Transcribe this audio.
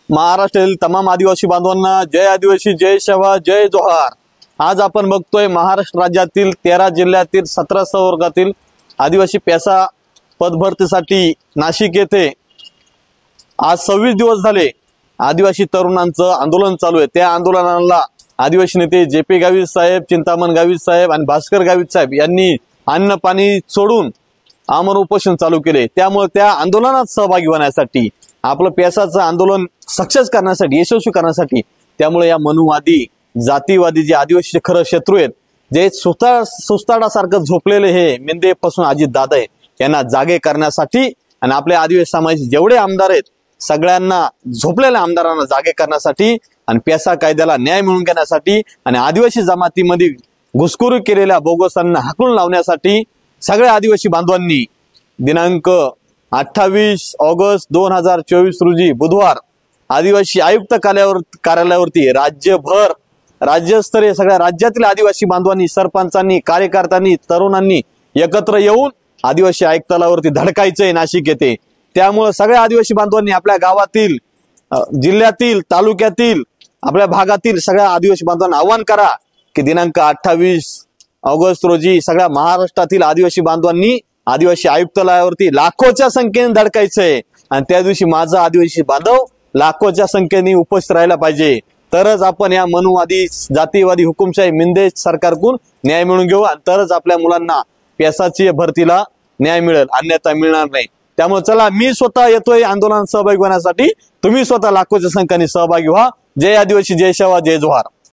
महाराष्ट्रातील तमाम आदिवासी बांधवांना जय आदिवासी, जय सेवा, जय जोहार। आज आपण बघतोय महाराष्ट्र राज्यातील 13 जिल्ह्यातील 17 संवर्गातील आदिवासी पेसा पदभरतीसाठी नाशिक येथे आज 26 दिवस झाले आदिवासी तरुणांचं आंदोलन चालू आहे। त्या आंदोलनाला आदिवासी नेते जे.पी. गावित साहेब, चिंतामण गावित साहेब आणि भास्कर गावित साहेब यांनी अन्न पाणी सोडून आमरण उपोषण चालू केले। त्यामुळे त्या आंदोलनात सहभागी होण्यासाठी, आपलं पेसाचं आंदोलन सक्सेस करण्यासाठी, यशस्वी करण्यासाठी, त्यामुळे या मनुवादी जातीवादी जे आदिवासी खरं शत्रू आहेत, जे सुस्ताडासारखं झोपलेले हे मिंदेपासून अजित दादा आहे, यांना जागे करण्यासाठी आणि आपल्या आदिवासी समाजाचे जेवढे आमदार आहेत सगळ्यांना, झोपलेल्या आमदारांना जागे करण्यासाठी आणि पेसा कायद्याला न्याय मिळवून घेण्यासाठी आणि आदिवासी जमातीमध्ये घुसखोरी केलेल्या बोगसांना हाकलून लावण्यासाठी सगळ्या आदिवासी बांधवांनी दिनांक 28 ऑगस्ट 2024 रोजी बुधवार आदिवासी आयुक्त कार्यालयावरती राज्यभर, राज्यस्तरीय सगळ्या राज्यातील आदिवासी बांधवांनी, सरपंचांनी, कार्यकर्त्यांनी, तरुणांनी एकत्र येऊन आदिवासी आयुक्तालयावरती धडकायचंय नाशिक येथे। त्यामुळे सगळ्या आदिवासी बांधवांनी आपल्या गावातील, जिल्ह्यातील, तालुक्यातील, आपल्या भागातील सगळ्या आदिवासी बांधवांना आवाहन करा की दिनांक 28 ऑगस्ट रोजी सगळ्या महाराष्ट्रातील आदिवासी बांधवांनी आदिवासी आयुक्तालयावरती लाखोच्या संख्येने धडकायचंय आणि त्या दिवशी माझा आदिवासी बांधव लाखोच्या संख्येने उपस्थित राहायला पाहिजे। तरच आपण या मनुवादी जातीवादी हुकुमशाही मिंदे सरकारकडून न्याय मिळवून घेऊ आणि तरच आपल्या मुलांना पेसाची भरतीला न्याय मिळेल, अन्यथा मिळणार नाही। त्यामुळे चला, मी स्वतः येतोय आंदोलनात सहभागी होण्यासाठी, तुम्ही स्वतः लाखोच्या संख्येने सहभागी व्हा। जय आदिवासी, जय सेवा, जय जोहार।